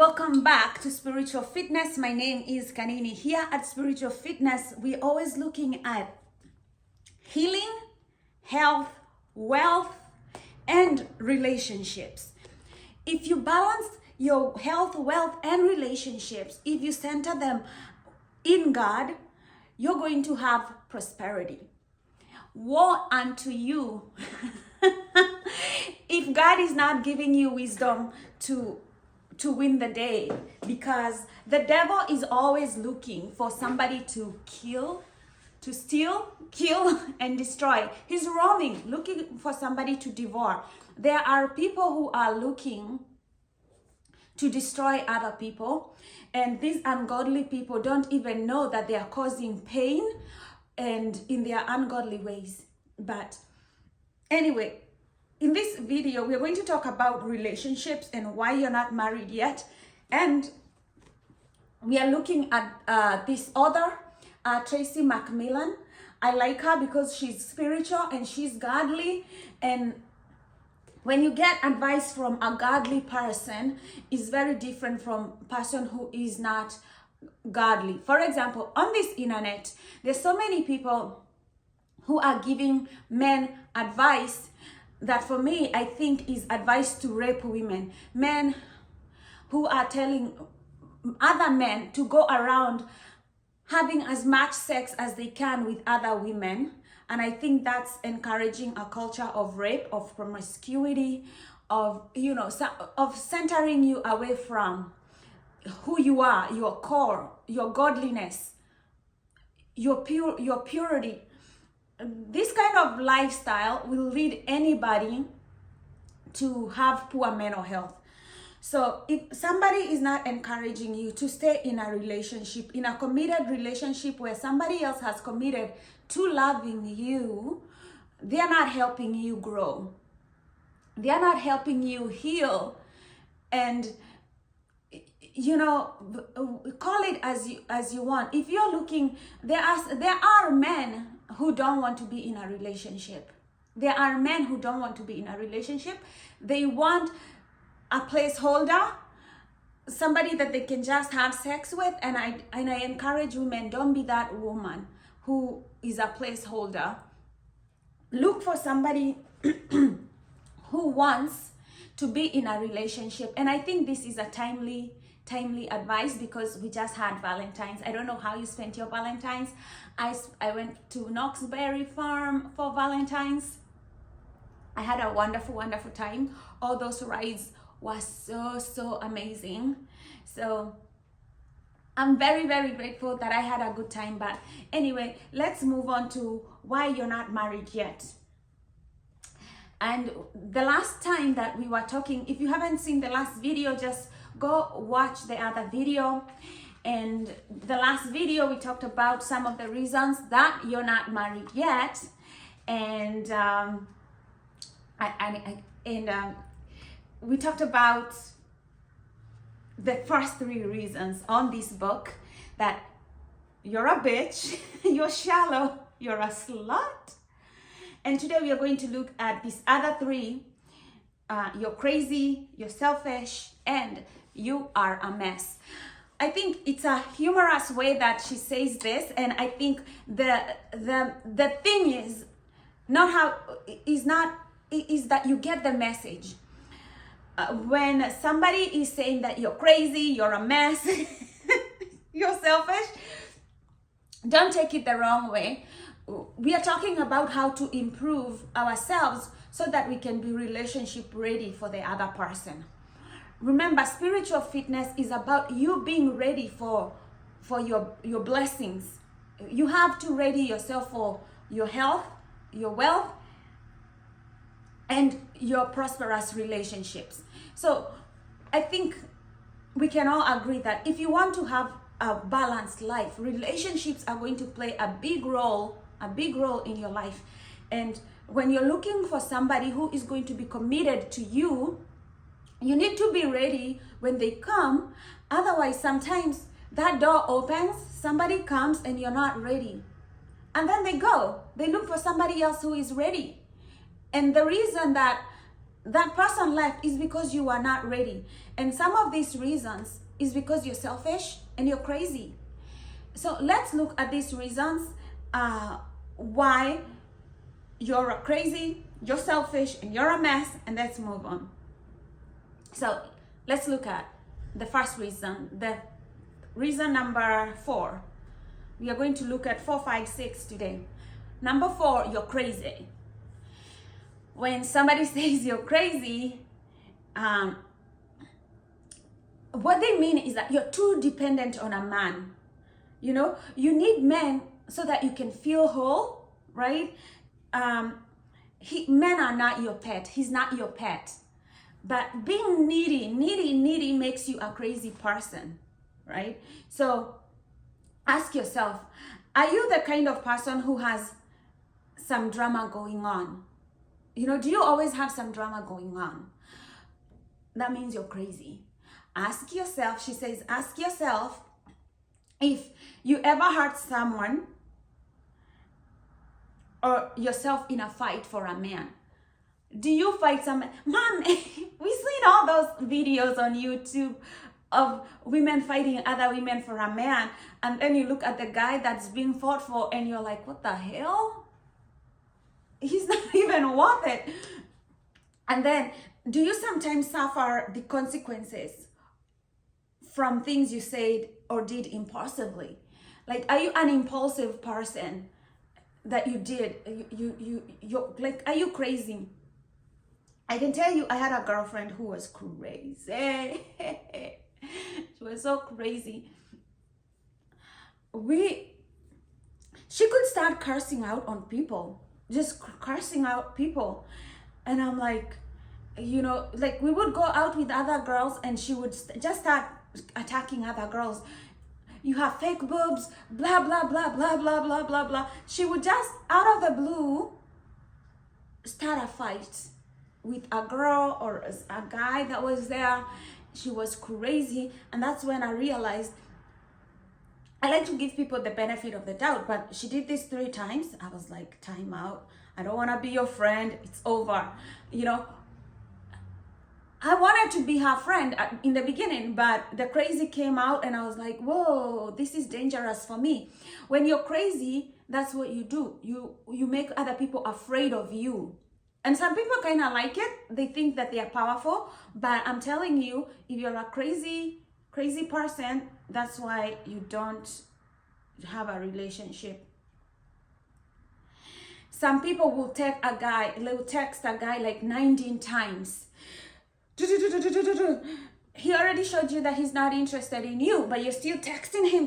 welcome back to Spiritual Fitness. My name is Kanini. Here at Spiritual Fitness, we're always looking at healing, health, wealth, and relationships. If you balance your health, wealth, and relationships, if you center them in God, you're going to have prosperity. Woe unto you if God is not giving you wisdom to win the day, because the devil is always looking for somebody to kill, to steal, kill, and destroy. He's roaming, looking for somebody to devour. There are people who are looking to destroy other people, and these ungodly people don't even know that they are causing pain and in their ungodly ways. But anyway, in this video, we're going to talk about relationships and why you're not married yet. And we are looking at this author, Tracy McMillan. I like her because she's spiritual and she's godly. And when you get advice from a godly person, it's very different from a person who is not godly. For example, on this internet, there's so many people who are giving men advice that for me, I think is advice to rape women. Men who are telling other men to go around having as much sex as they can with other women. And I think that's encouraging a culture of rape, of promiscuity, of, of centering you away from who you are, your core, your godliness, your purity. This kind of lifestyle will lead anybody to have poor mental health. So if somebody is not encouraging you to stay in a relationship, in a committed relationship where somebody else has committed to loving you, they are not helping you grow. They are not helping you heal. And call it as you want. If you're looking, there are men who don't want to be in a relationship. There are men who don't want to be in a relationship. They want a placeholder, somebody that they can just have sex with. And I encourage women, don't be that woman who is a placeholder. Look for somebody who wants to be in a relationship. And I think this is a timely advice because we just had Valentine's. I don't know how you spent your Valentine's. I went to Knoxberry Farm for Valentine's. I had a wonderful time. All those rides were so amazing. So I'm very grateful that I had a good time. But anyway, let's move on to why you're not married yet. And the last time that we were talking, if you haven't seen the last video, just go watch the other video. And the last video we talked about some of the reasons that you're not married yet, and we talked about the first 3 reasons on this book: that you're a bitch, you're shallow, you're a slut. And today we are going to look at these other 3. You're crazy, you're selfish, and you are a mess. I think it's a humorous way that she says this, and I think the thing is that you get the message. When somebody is saying that you're crazy, you're a mess, you're selfish, don't take it the wrong way. We are talking about how to improve ourselves so that we can be relationship ready for the other person. Remember, spiritual fitness is about you being ready for your blessings. You have to ready yourself for your health, your wealth, and your prosperous relationships. So I think we can all agree that if you want to have a balanced life, relationships are going to play a big role in your life. And when you're looking for somebody who is going to be committed to you, you need to be ready when they come. Otherwise, sometimes that door opens, somebody comes and you're not ready. And then they go. They look for somebody else who is ready. And the reason that that person left is because you are not ready. And some of these reasons is because you're selfish and you're crazy. So let's look at these reasons why you're crazy, you're selfish, and you're a mess, and let's move on. So let's look at the first reason, the reason number 4. We are going to look at 4, 5, 6 today. Number 4, you're crazy. When somebody says you're crazy, what they mean is that you're too dependent on a man. You know, you need men so that you can feel whole, right? Men are not your pet. He's not your pet. But being needy makes you a crazy person, right? So ask yourself, are you the kind of person who has some drama going on? You know, do you always have some drama going on? That means you're crazy. Ask yourself, she says, ask yourself if you ever hurt someone or yourself in a fight for a man. Do you fight some man? We've seen all those videos on YouTube of women fighting other women for a man, and then you look at the guy that's being fought for and you're like, what the hell? He's not even worth it. And then, do you sometimes suffer the consequences from things you said or did impulsively? Like, are you an impulsive person that you did? You're like, are you crazy? I can tell you, I had a girlfriend who was crazy. She was so crazy. She could start cursing out on people, just cursing out people. And I'm like, you know, like we would go out with other girls and she would just start attacking other girls. You have fake boobs, blah, blah, blah, blah, blah, blah, blah, blah. She would just, out of the blue, start a fight with a girl or a guy that was there. She was crazy. And that's when I realized I like to give people the benefit of the doubt, but she did this 3 times. I was like, time out. I don't want to be your friend. It's over. You know, I wanted to be her friend in the beginning, but the crazy came out and I was like, whoa, this is dangerous for me. When you're crazy, that's what you do. You make other people afraid of you. And some people kind of like it. They think that they are powerful. But I'm telling you, if you're a crazy person, that's why you don't have a relationship. Some people will text a guy like 19 times. He already showed you that he's not interested in you, but you're still texting him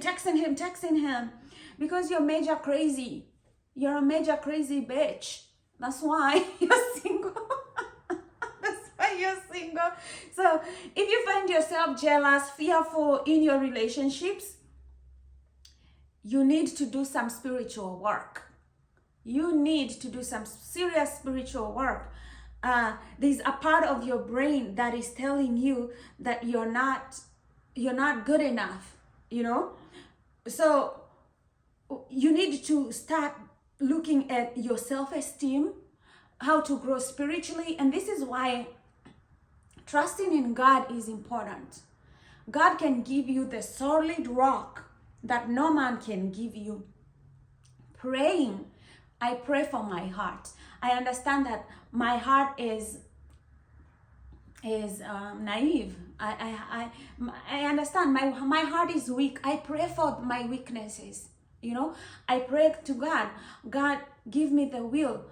because you're major crazy. You're a major crazy bitch. That's why you're single. That's why you're single. So if you find yourself jealous, fearful in your relationships, you need to do some spiritual work. You need to do some serious spiritual work. There's a part of your brain that is telling you that you're not good enough, you know? So you need to start looking at your self-esteem, how to grow spiritually. And this is why trusting in God is important. God can give you the solid rock that no man can give you. Praying. I pray for my heart. I understand that my heart is naive. I understand my heart is weak. I pray for my weaknesses. You know, I pray to God. God, give me the will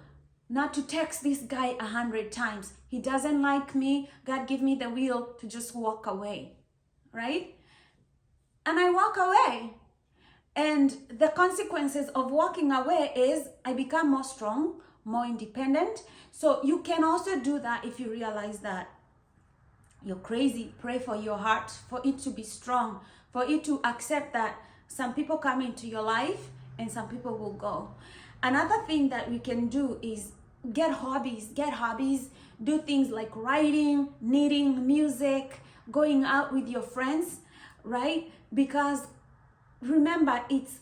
not to text this guy 100 times. He doesn't like me. God, give me the will to just walk away, right? And I walk away. And the consequences of walking away is I become more strong, more independent. So you can also do that if you realize that you're crazy. Pray for your heart, for it to be strong, for it to accept that some people come into your life and some people will go. Another thing that we can do is get hobbies, do things like writing, knitting, music, going out with your friends, right? Because remember, it's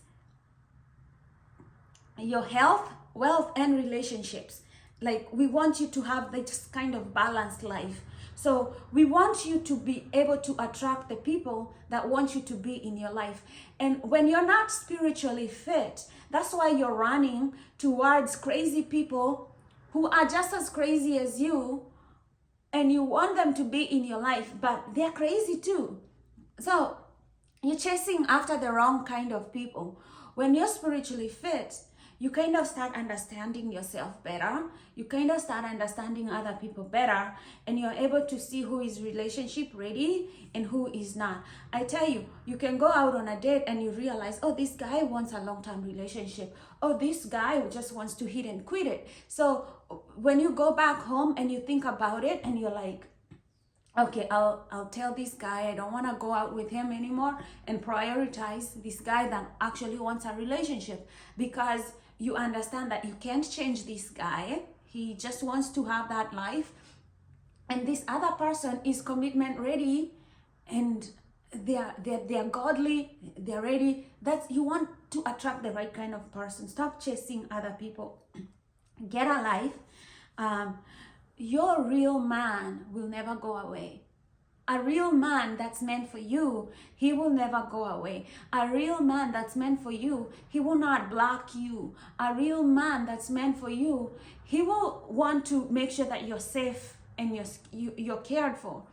your health, wealth, and relationships. like we want you to have this kind of balanced life. So we want you to be able to attract the people that want you to be in your life. And when you're not spiritually fit, that's why you're running towards crazy people who are just as crazy as you, and you want them to be in your life, but they're crazy too. So you're chasing after the wrong kind of people. When you're spiritually fit, you kind of start understanding yourself better. You kind of start understanding other people better, and you're able to see who is relationship ready and who is not. I tell you, you can go out on a date and you realize, oh, this guy wants a long-term relationship. Oh, this guy just wants to hit and quit it. So when you go back home and you think about it and you're like, okay, I'll tell this guy I don't want to go out with him anymore, and prioritize this guy that actually wants a relationship, because you understand that you can't change this guy. He just wants to have that life, and this other person is commitment ready, and they're godly, they're ready. That's, you want to attract the right kind of person. Stop chasing other people. Get a life. Your real man will never go away. A real man that's meant for you, he will never go away. A real man that's meant for you, he will not block you. A real man that's meant for you, he will want to make sure that you're safe and you're cared for.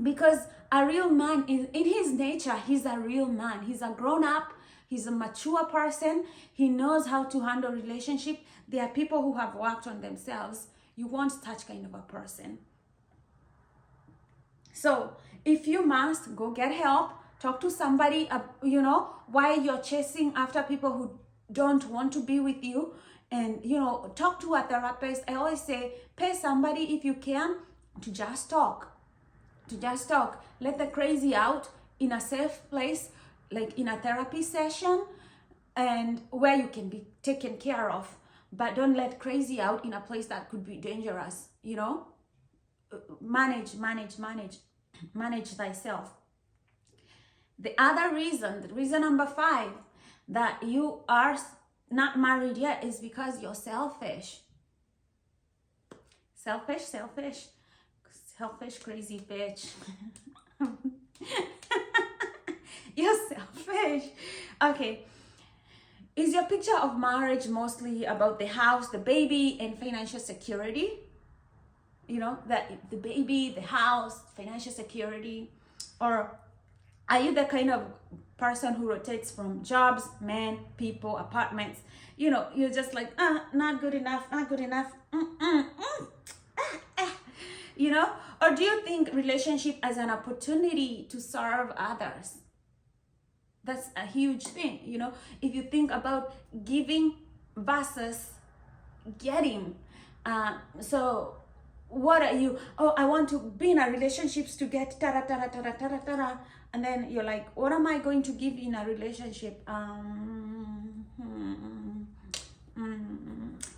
Because a real man, in his nature, he's a real man. He's a grown up. He's a mature person. He knows how to handle relationship. There are people who have worked on themselves. You want such kind of a person. So if you must, go get help. Talk to somebody, why you're chasing after people who don't want to be with you. And, talk to a therapist. I always say, pay somebody if you can to just talk. Let the crazy out in a safe place, like in a therapy session, and where you can be taken care of. But don't let crazy out in a place that could be dangerous, Manage thyself. The other reason, reason number 5, that you are not married yet is because you're selfish. Selfish, crazy bitch. You're selfish. Okay. Is your picture of marriage mostly about the house, the baby, and financial security? That the baby, the house, financial security? Or are you the kind of person who rotates from jobs, men, people, apartments? You're just like, not good enough. Or do you think relationship as an opportunity to serve others? That's a huge thing, if you think about giving versus getting. So what are you? Oh, I want to be in a relationships to get tara tara tara tara tara, and then you're like, what am I going to give in a relationship?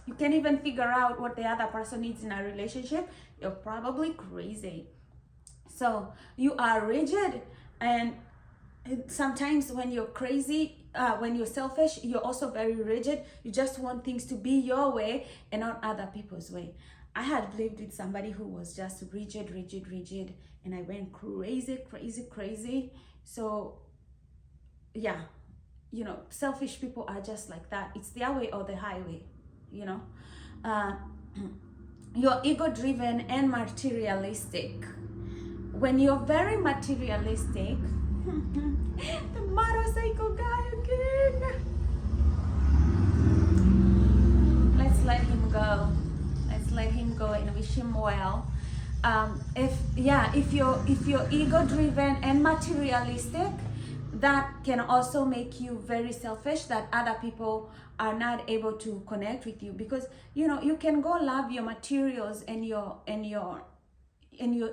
You can't even figure out what the other person needs in a relationship. You're probably crazy. So you are rigid, and sometimes when you're crazy, when you're selfish, you're also very rigid. You just want things to be your way and not other people's way. I had lived with somebody who was just rigid, and I went crazy. So yeah, selfish people are just like that. It's their way or the highway, You're ego-driven and materialistic. When you're very materialistic, the motorcycle guy again. Let's let him go. And wish him well. If you're ego-driven and materialistic, that can also make you very selfish, that other people are not able to connect with you, because you can go love your materials and your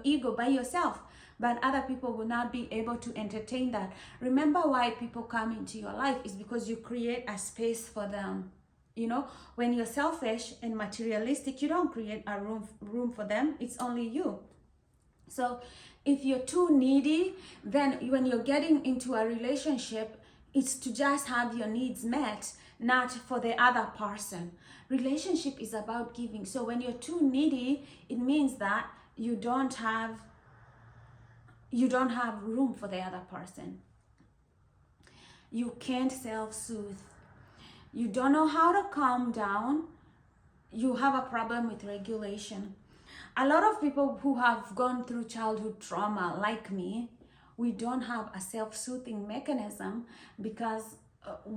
ego by yourself, but other people will not be able to entertain that. Remember, why people come into your life is because you create a space for them. When you're selfish and materialistic, you don't create a room for them. It's only you. So if you're too needy, then when you're getting into a relationship, it's to just have your needs met, not for the other person. Relationship is about giving. So when you're too needy, it means that you don't have room for the other person. You can't self-soothe. You don't know how to calm down. You have a problem with regulation. A lot of people who have gone through childhood trauma, like me, we don't have a self-soothing mechanism, because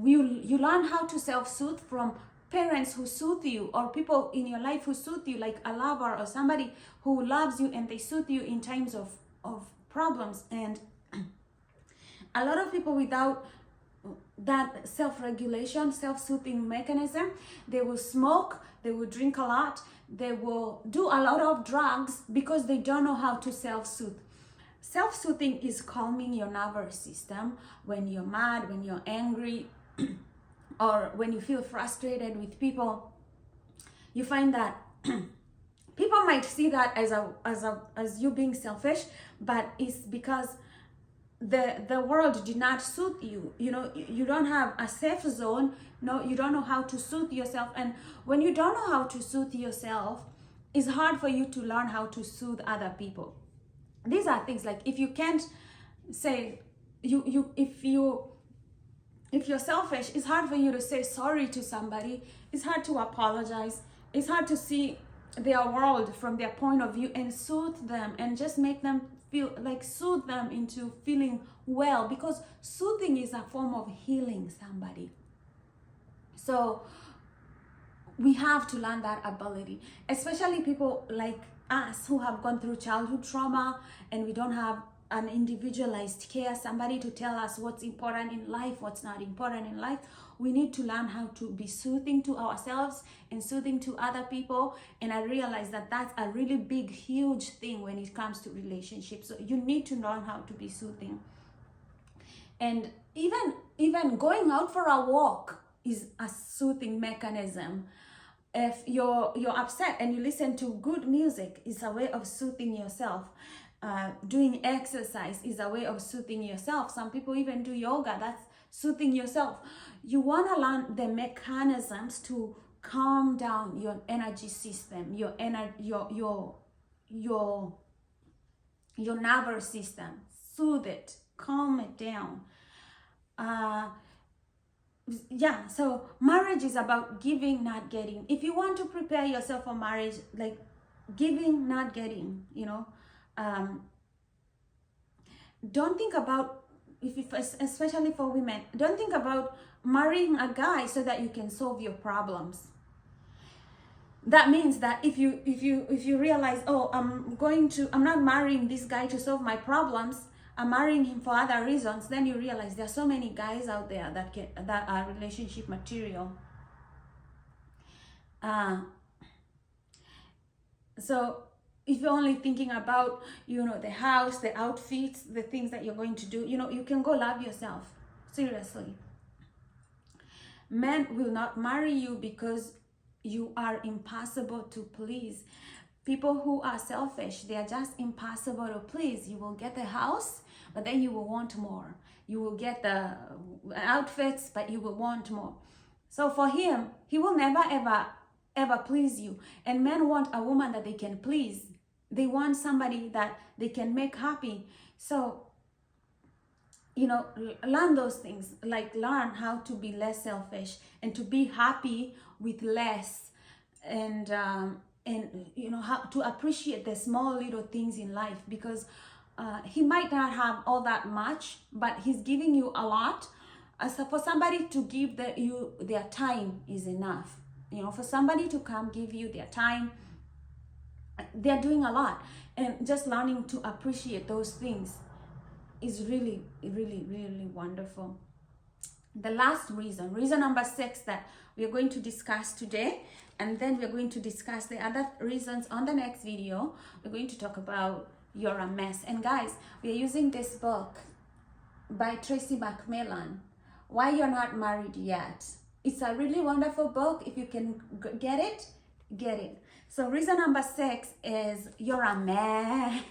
you learn how to self-soothe from parents who soothe you, or people in your life who soothe you, like a lover or somebody who loves you and they soothe you in times of problems. And a lot of people without that self-regulation, self-soothing mechanism, they will smoke, they will drink a lot, they will do a lot of drugs because they don't know how to self-soothe. Self-soothing is calming your nervous system when you're mad, when you're angry, or when you feel frustrated with people. You find that people might see that as you being selfish, but it's because the world did not soothe you. You don't have a safe zone. No, you don't know how to soothe yourself. And when you don't know how to soothe yourself, it's hard for you to learn how to soothe other people. These are things like, if you can't say, if you're selfish, it's hard for you to say sorry to somebody. It's hard to apologize. It's hard to see their world from their point of view and soothe them and just make them feel like, soothe them into feeling well, because soothing is a form of healing somebody. So we have to learn that ability, especially people like us who have gone through childhood trauma and we don't have an individualized care, somebody to tell us what's important in life, what's not important in life. We need to learn how to be soothing to ourselves and soothing to other people. And I realize that that's a really big, huge thing when it comes to relationships. So you need to learn how to be soothing. And even going out for a walk is a soothing mechanism. If you're upset and you listen to good music, it's a way of soothing yourself. Doing exercise is a way of soothing yourself. Some people even do yoga. That's soothing yourself. You want to learn the mechanisms to calm down your energy system, your nervous system. Soothe it, calm it down. Yeah, so marriage is about giving, not getting. If you want to prepare yourself for marriage, like giving, not getting, don't think about, especially for women, don't think about marrying a guy so that you can solve your problems. That means that if you realize, oh, I'm not marrying this guy to solve my problems, I'm marrying him for other reasons, then you realize there are so many guys out there that are relationship material. So if you're only thinking about, the house, the outfits, the things that you're going to do, you can go love yourself. Seriously. Men will not marry you because you are impossible to please. People who are selfish, they are just impossible to please. You will get the house, but then you will want more. You will get the outfits, but you will want more. So for him, he will never, ever please you. And men want a woman that they can please. They want somebody that they can make happy. So, learn those things, like learn how to be less selfish and to be happy with less, and how to appreciate the small little things in life, because he might not have all that much, but he's giving you a lot. So for somebody to give you their time is enough. For somebody to come give you their time, they're doing a lot. And just learning to appreciate those things is really, really, really wonderful. The last reason number 6 that we are going to discuss today, and then we're going to discuss the other reasons on the next video. We're going to talk about You're a Mess. And guys, we are using this book by Tracy McMillan, Why You're Not Married Yet. It's a really wonderful book. If you can get it, get it. So reason number 6 is you're a mess.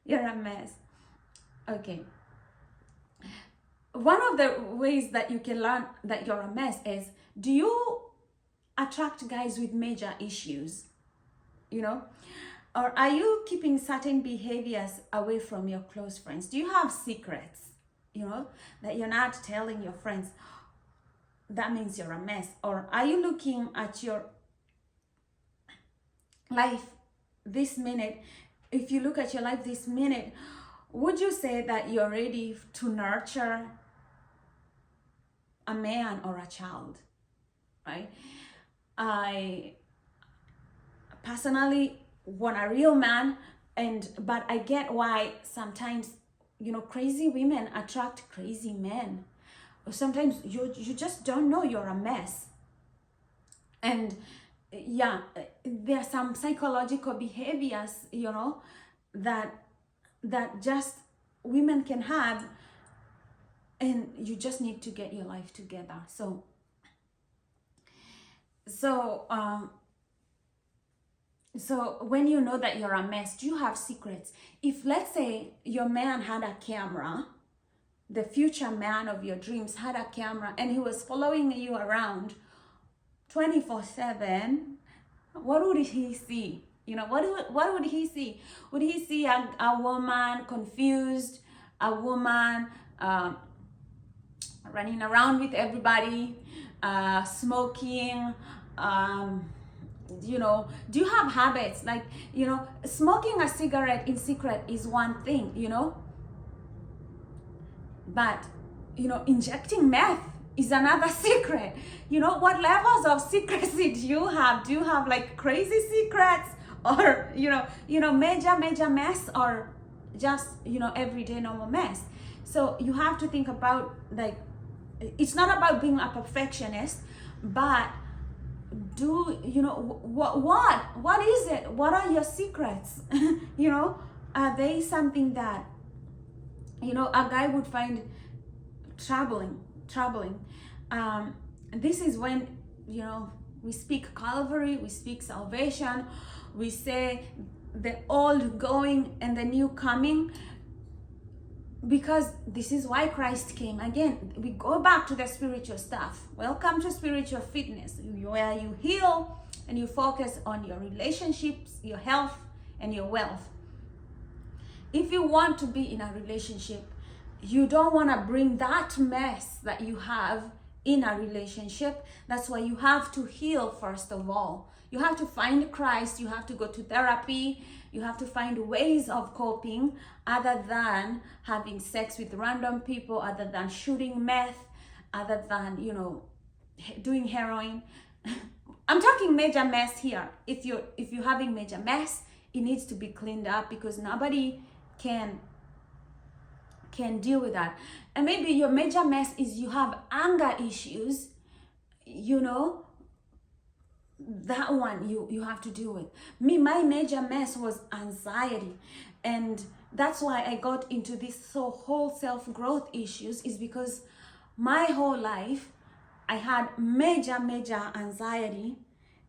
You're a mess. Okay. one of the ways that you can learn that you're a mess is, do you attract guys with major issues? You know, or are you keeping certain behaviors away from your close friends? Do you have secrets, you know, that you're not telling your friends? That means you're a mess. Or are you looking at your life this minute? If you look at your life this minute, would you say that you're ready to nurture a man or a child, right? I personally want a real man, but I get why sometimes, you know, crazy women attract crazy men. Or sometimes you just don't know you're a mess. And yeah, there are some psychological behaviors, you know, that just women can have, and you just need to get your life together. So when you know that you're a mess, do you have secrets? If, let's say, your man had a camera, the future man of your dreams had a camera, and he was following you around 24/7, what would he see? You know, what would he see? Would he see a woman confused, a woman running around with everybody, smoking? You know, do you have habits like, you know, smoking a cigarette in secret is one thing, you know, but, you know, injecting meth is another secret. You know, what levels of secrecy do you have? Do you have like crazy secrets, or you know major mess, or just, you know, everyday normal mess? So you have to think about, like, it's not about being a perfectionist, but do you know what is it? What are your secrets? You know, are they something that, you know, a guy would find troubling? This is when, you know, we speak Calvary, we speak salvation, we say the old going and the new coming, because this is why Christ came. Again, we go back to the spiritual stuff. Welcome to spiritual fitness, where you heal and you focus on your relationships, your health, and your wealth. If you want to be in a relationship, you don't want to bring that mess that you have in a relationship. That's why you have to heal first of all. You have to find Christ. You have to go to therapy. You have to find ways of coping other than having sex with random people, other than shooting meth, other than, you know, doing heroin. I'm talking major mess here. If you're having major mess, it needs to be cleaned up, because nobody can deal with that. And maybe your major mess is you have anger issues, you know, that one you have to deal with. My major mess was anxiety, and that's why I got into this whole self-growth issues, is because my whole life I had major anxiety,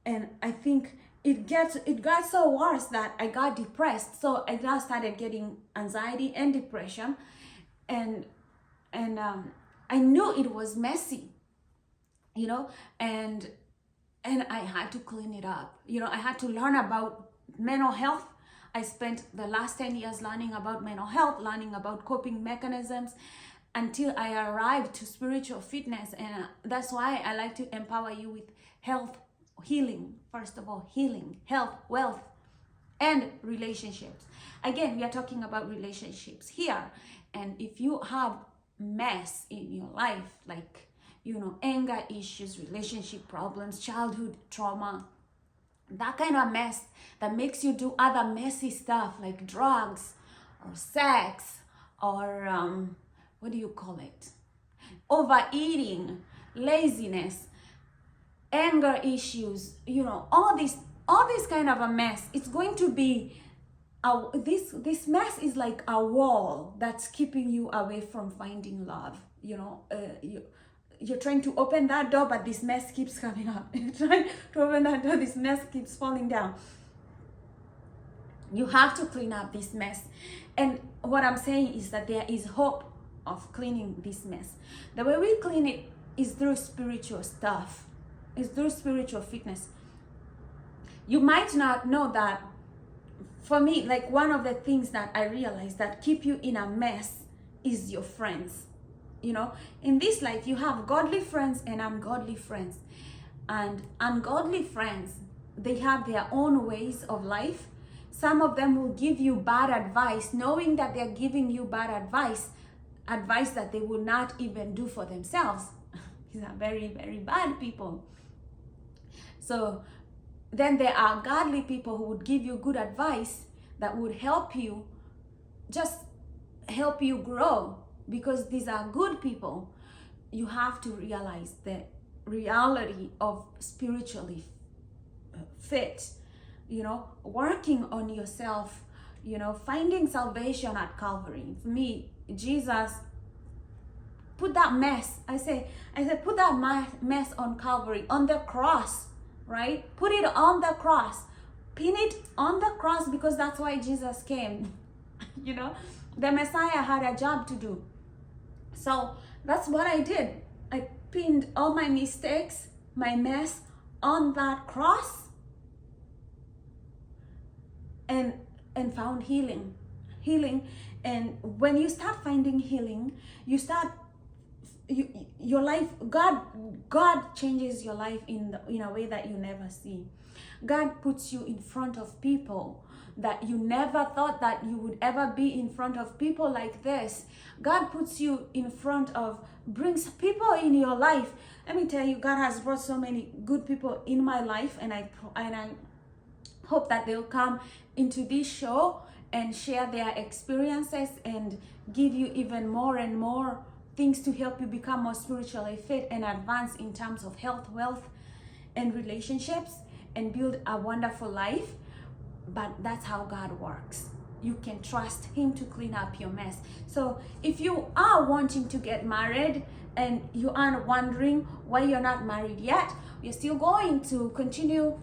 and I think it got so worse that I got depressed. So I now started getting anxiety and depression, and I knew it was messy, you know, and I had to clean it up. You know, I had to learn about mental health. I spent the last 10 years learning about mental health, learning about coping mechanisms, until I arrived to spiritual fitness. And that's why I like to empower you with health, healing, first of all, healing, health, wealth, and relationships. Again, we are talking about relationships here. And if you have mess in your life, like, you know, anger issues, relationship problems, childhood trauma, that kind of mess that makes you do other messy stuff like drugs or sex or what do you call it? Overeating, laziness, anger issues, you know, all this kind of a mess. It's going to be this mess is like a wall that's keeping you away from finding love. You know, you're trying to open that door, but this mess keeps coming up. You're trying to open that door, this mess keeps falling down. You have to clean up this mess. And what I'm saying is that there is hope of cleaning this mess. The way we clean it is through spiritual stuff. It's through spiritual fitness. You might not know that. For me, like, one of the things that I realized that keep you in a mess is your friends. You know, in this life, you have godly friends and ungodly friends. And ungodly friends, they have their own ways of life. Some of them will give you bad advice, knowing that they're giving you bad advice that they will not even do for themselves. These are very, very bad people. So then there are godly people who would give you good advice that would help you, just help you grow, because these are good people. You have to realize the reality of spiritually fit, you know, working on yourself, you know, finding salvation at Calvary. For me, Jesus put that mess, I said, put that mess on Calvary, on the cross, right? Put it on the cross, pin it on the cross, because that's why Jesus came. You know, the Messiah had a job to do. So that's what I did. I pinned all my mistakes, my mess on that cross, and found healing. And when you start finding healing, your life, God changes your life in a way that you never see. God puts you in front of people that you never thought that you would ever be in front of people like this. God puts you in front of, brings people in your life. Let me tell you, God has brought so many good people in my life, and I hope that they'll come into this show and share their experiences and give you even more and more things to help you become more spiritually fit and advance in terms of health, wealth, and relationships, and build a wonderful life. But that's how God works. You can trust Him to clean up your mess. So if you are wanting to get married and you are wondering why you're not married yet, we're still going to continue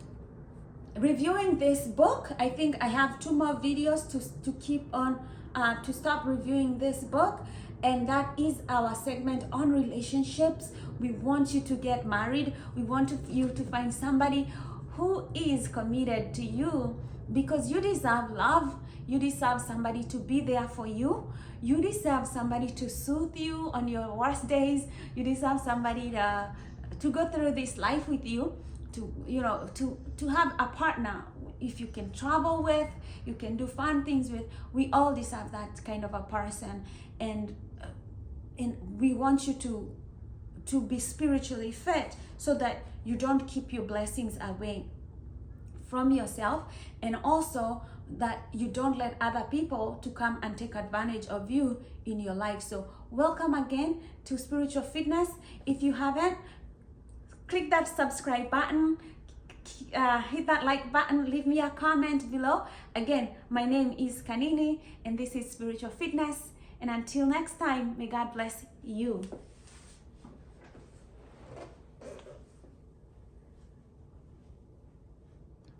reviewing this book. I think I have 2 more videos to keep on, to stop reviewing this book. And that is our segment on relationships. We want you to get married. We want you to find somebody who is committed to you, because you deserve love. You deserve somebody to be there for you. You deserve somebody to soothe you on your worst days. You deserve somebody to go through this life with you, to have a partner if you can travel with, you can do fun things with. We all deserve that kind of a person, and we want you to be spiritually fit, so that you don't keep your blessings away from yourself, and also that you don't let other people to come and take advantage of you in your life. So welcome again to Spiritual Fitness. If you haven't, click that subscribe button, hit that like button, leave me a comment below. Again, my name is Kanini, and this is Spiritual Fitness. And until next time, may God bless you.